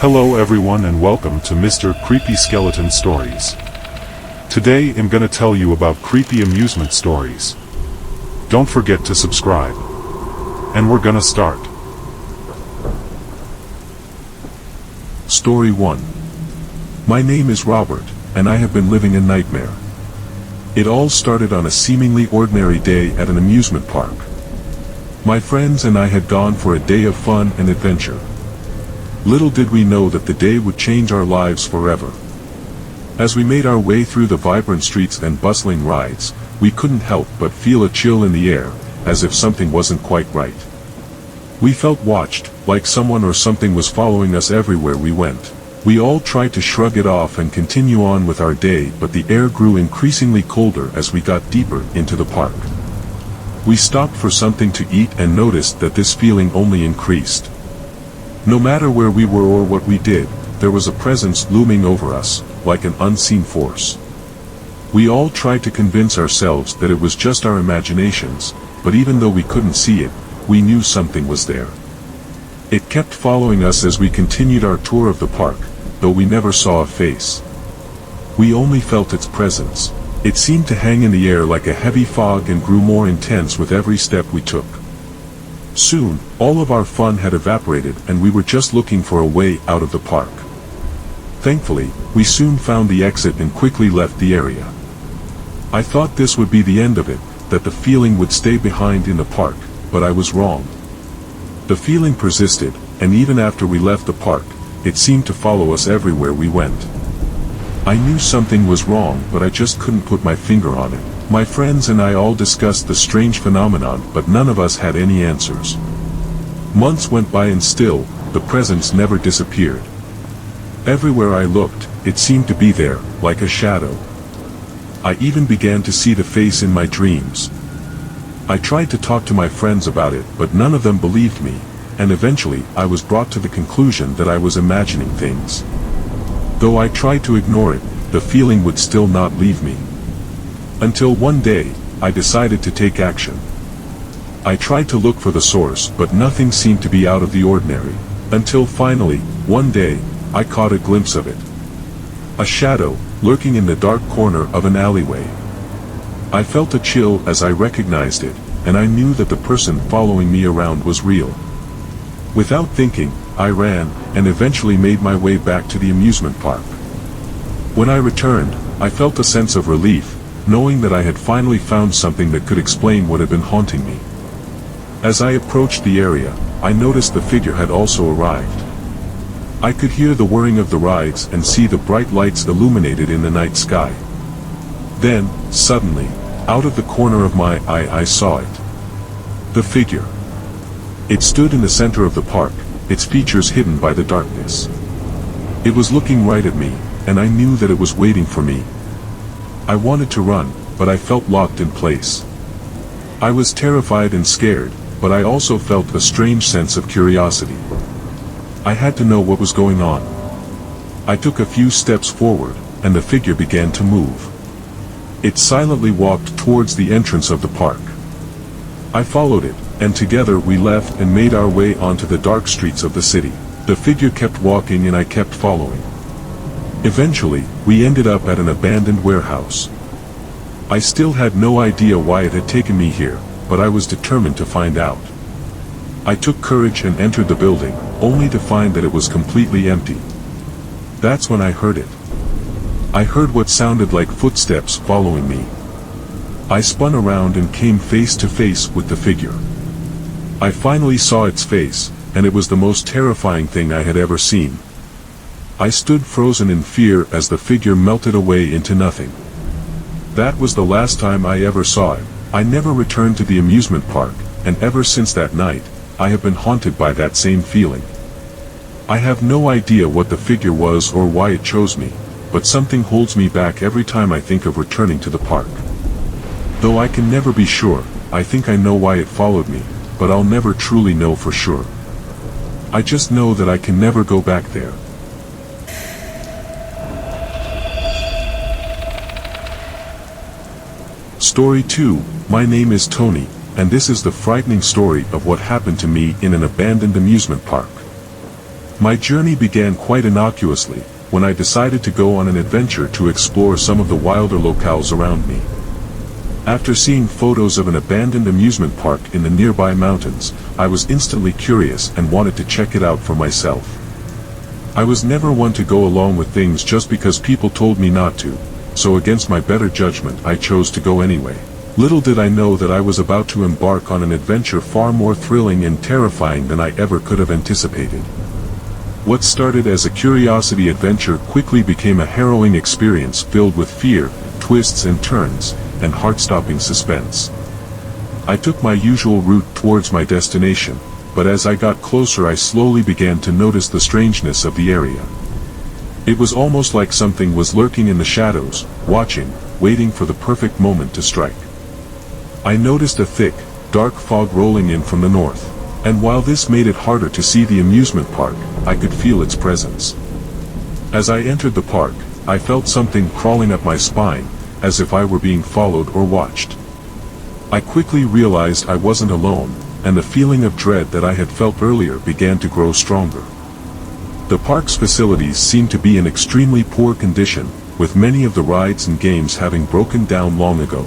Hello everyone and welcome to Mr. Creepy Skeleton Stories. Today I'm gonna tell you about creepy amusement stories. Don't forget to subscribe. And we're gonna start. Story 1. My name is Robert, and I have been living a nightmare. It all started on a seemingly ordinary day at an amusement park. My friends and I had gone for a day of fun and adventure. Little did we know that the day would change our lives forever. As we made our way through the vibrant streets and bustling rides, we couldn't help but feel a chill in the air, as if something wasn't quite right. We felt watched, like someone or something was following us everywhere we went. We all tried to shrug it off and continue on with our day, but the air grew increasingly colder as we got deeper into the park. We stopped for something to eat and noticed that this feeling only increased. No matter where we were or what we did, there was a presence looming over us, like an unseen force. We all tried to convince ourselves that it was just our imaginations, but even though we couldn't see it, we knew something was there. It kept following us as we continued our tour of the park, though we never saw a face. We only felt its presence. It seemed to hang in the air like a heavy fog and grew more intense with every step we took. Soon, all of our fun had evaporated and we were just looking for a way out of the park. Thankfully, we soon found the exit and quickly left the area. I thought this would be the end of it, that the feeling would stay behind in the park, but I was wrong. The feeling persisted, and even after we left the park, it seemed to follow us everywhere we went. I knew something was wrong, but I just couldn't put my finger on it. My friends and I all discussed the strange phenomenon, but none of us had any answers. Months went by and still, the presence never disappeared. Everywhere I looked, it seemed to be there, like a shadow. I even began to see the face in my dreams. I tried to talk to my friends about it, but none of them believed me, and eventually I was brought to the conclusion that I was imagining things. Though I tried to ignore it, the feeling would still not leave me. Until one day, I decided to take action. I tried to look for the source, but nothing seemed to be out of the ordinary. Until finally, one day, I caught a glimpse of it. A shadow, lurking in the dark corner of an alleyway. I felt a chill as I recognized it, and I knew that the person following me around was real. Without thinking, I ran, and eventually made my way back to the amusement park. When I returned, I felt a sense of relief, knowing that I had finally found something that could explain what had been haunting me. As I approached the area, I noticed the figure had also arrived. I could hear the whirring of the rides and see the bright lights illuminated in the night sky. Then, suddenly, out of the corner of my eye I saw it. The figure. It stood in the center of the park, its features hidden by the darkness. It was looking right at me, and I knew that it was waiting for me. I wanted to run, but I felt locked in place. I was terrified and scared, but I also felt a strange sense of curiosity. I had to know what was going on. I took a few steps forward, and the figure began to move. It silently walked towards the entrance of the park. I followed it, and together we left and made our way onto the dark streets of the city. The figure kept walking and I kept following. Eventually, we ended up at an abandoned warehouse. I still had no idea why it had taken me here, but I was determined to find out. I took courage and entered the building, only to find that it was completely empty. That's when I heard it. I heard what sounded like footsteps following me. I spun around and came face to face with the figure. I finally saw its face, and it was the most terrifying thing I had ever seen. I stood frozen in fear as the figure melted away into nothing. That was the last time I ever saw it. I never returned to the amusement park, and ever since that night, I have been haunted by that same feeling. I have no idea what the figure was or why it chose me, but something holds me back every time I think of returning to the park. Though I can never be sure, I think I know why it followed me, but I'll never truly know for sure. I just know that I can never go back there. Story 2. My name is Tony, and this is the frightening story of what happened to me in an abandoned amusement park. My journey began quite innocuously, when I decided to go on an adventure to explore some of the wilder locales around me. After seeing photos of an abandoned amusement park in the nearby mountains, I was instantly curious and wanted to check it out for myself. I was never one to go along with things just because people told me not to, so against my better judgment I chose to go anyway. Little did I know that I was about to embark on an adventure far more thrilling and terrifying than I ever could have anticipated. What started as a curiosity adventure quickly became a harrowing experience filled with fear, twists and turns, and heart-stopping suspense. I took my usual route towards my destination, but as I got closer I slowly began to notice the strangeness of the area. It was almost like something was lurking in the shadows, watching, waiting for the perfect moment to strike. I noticed a thick, dark fog rolling in from the north, and while this made it harder to see the amusement park, I could feel its presence. As I entered the park, I felt something crawling up my spine, as if I were being followed or watched. I quickly realized I wasn't alone, and the feeling of dread that I had felt earlier began to grow stronger. The park's facilities seemed to be in extremely poor condition, with many of the rides and games having broken down long ago.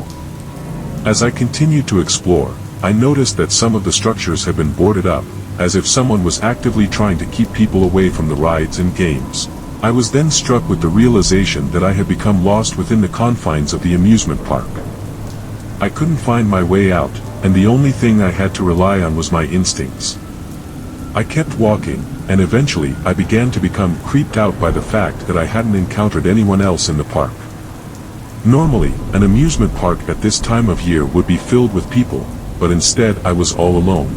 As I continued to explore, I noticed that some of the structures had been boarded up, as if someone was actively trying to keep people away from the rides and games. I was then struck with the realization that I had become lost within the confines of the amusement park. I couldn't find my way out, and the only thing I had to rely on was my instincts. I kept walking, and eventually I began to become creeped out by the fact that I hadn't encountered anyone else in the park. Normally, an amusement park at this time of year would be filled with people, but instead I was all alone.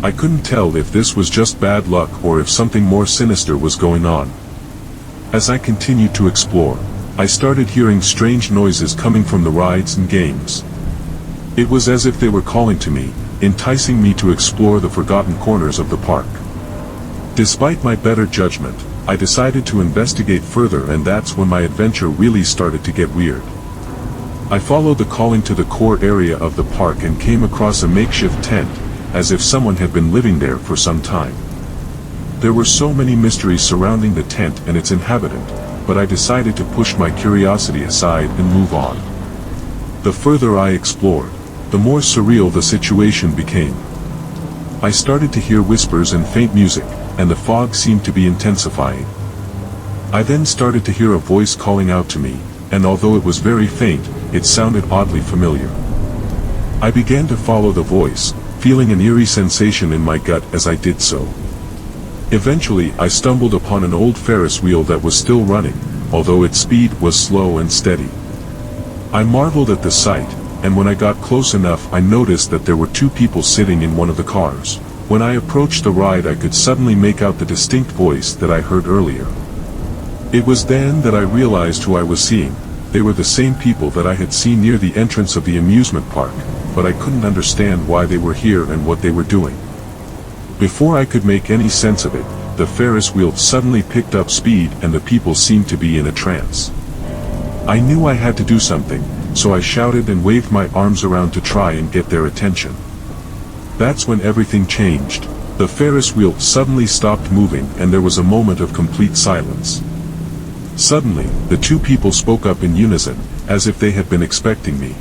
I couldn't tell if this was just bad luck or if something more sinister was going on. As I continued to explore, I started hearing strange noises coming from the rides and games. It was as if they were calling to me, enticing me to explore the forgotten corners of the park. Despite my better judgment, I decided to investigate further, and that's when my adventure really started to get weird. I followed the calling to the core area of the park and came across a makeshift tent, as if someone had been living there for some time. There were so many mysteries surrounding the tent and its inhabitant, but I decided to push my curiosity aside and move on. The further I explored, the more surreal the situation became. I started to hear whispers and faint music, and the fog seemed to be intensifying. I then started to hear a voice calling out to me, and although it was very faint, it sounded oddly familiar. I began to follow the voice, feeling an eerie sensation in my gut as I did so. Eventually I stumbled upon an old Ferris wheel that was still running, although its speed was slow and steady. I marveled at the sight, and when I got close enough I noticed that there were two people sitting in one of the cars. When I approached the ride I could suddenly make out the distinct voice that I heard earlier. It was then that I realized who I was seeing. They were the same people that I had seen near the entrance of the amusement park, but I couldn't understand why they were here and what they were doing. Before I could make any sense of it, the Ferris wheel suddenly picked up speed and the people seemed to be in a trance. I knew I had to do something, so I shouted and waved my arms around to try and get their attention. That's when everything changed. The Ferris wheel suddenly stopped moving and there was a moment of complete silence. Suddenly, the two people spoke up in unison, as if they had been expecting me.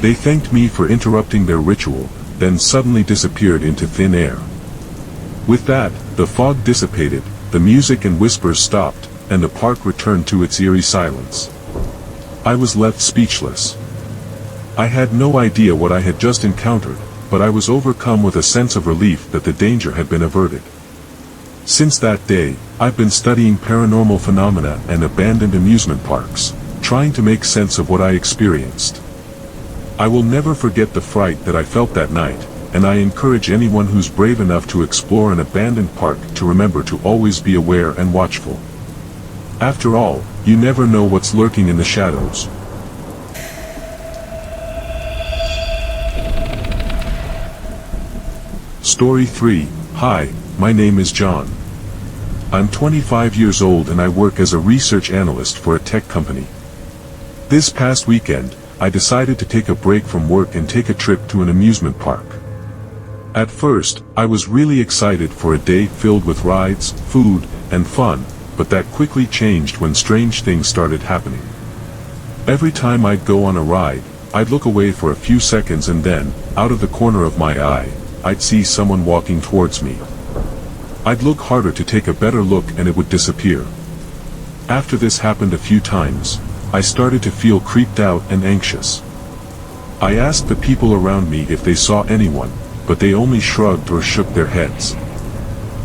They thanked me for interrupting their ritual, then suddenly disappeared into thin air. With that, the fog dissipated, the music and whispers stopped, and the park returned to its eerie silence. I was left speechless. I had no idea what I had just encountered, but I was overcome with a sense of relief that the danger had been averted. Since that day, I've been studying paranormal phenomena and abandoned amusement parks, trying to make sense of what I experienced. I will never forget the fright that I felt that night, and I encourage anyone who's brave enough to explore an abandoned park to remember to always be aware and watchful. After all, you never know what's lurking in the shadows. Story 3. Hi, my name is John. I'm 25 years old and I work as a research analyst for a tech company. This past weekend, I decided to take a break from work and take a trip to an amusement park. At first, I was really excited for a day filled with rides, food, and fun, but that quickly changed when strange things started happening. Every time I'd go on a ride, I'd look away for a few seconds and then, out of the corner of my eye, I'd see someone walking towards me. I'd look harder to take a better look and it would disappear. After this happened a few times, I started to feel creeped out and anxious. I asked the people around me if they saw anyone, but they only shrugged or shook their heads.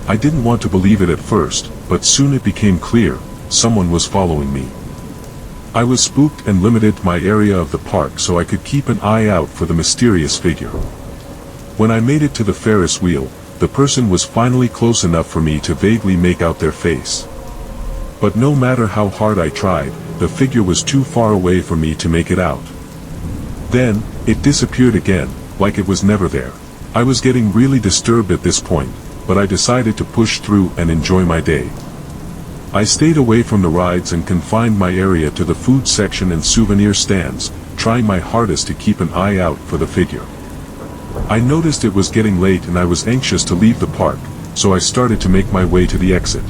I didn't want to believe it at first, but soon it became clear, someone was following me. I was spooked and limited my area of the park so I could keep an eye out for the mysterious figure. When I made it to the Ferris wheel, the person was finally close enough for me to vaguely make out their face. But no matter how hard I tried, the figure was too far away for me to make it out. Then, it disappeared again, like it was never there. I was getting really disturbed at this point, but I decided to push through and enjoy my day. I stayed away from the rides and confined my area to the food section and souvenir stands, trying my hardest to keep an eye out for the figure. I noticed it was getting late and I was anxious to leave the park, so I started to make my way to the exit.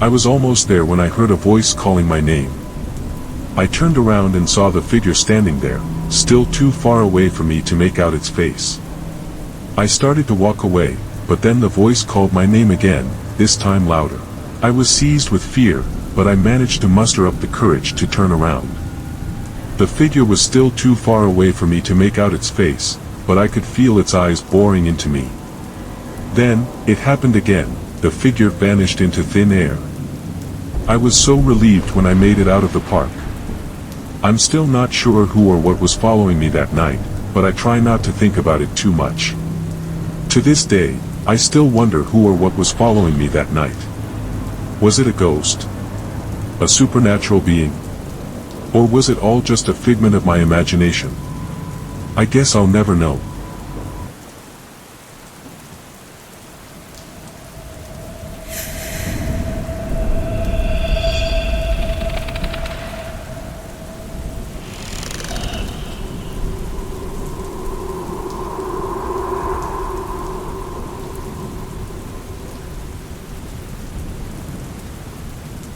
I was almost there when I heard a voice calling my name. I turned around and saw the figure standing there, still too far away for me to make out its face. I started to walk away, but then the voice called my name again, this time louder. I was seized with fear, but I managed to muster up the courage to turn around. The figure was still too far away for me to make out its face, but I could feel its eyes boring into me. Then, it happened again, the figure vanished into thin air. I was so relieved when I made it out of the park. I'm still not sure who or what was following me that night, but I try not to think about it too much. To this day, I still wonder who or what was following me that night. Was it a ghost? A supernatural being? Or was it all just a figment of my imagination? I guess I'll never know.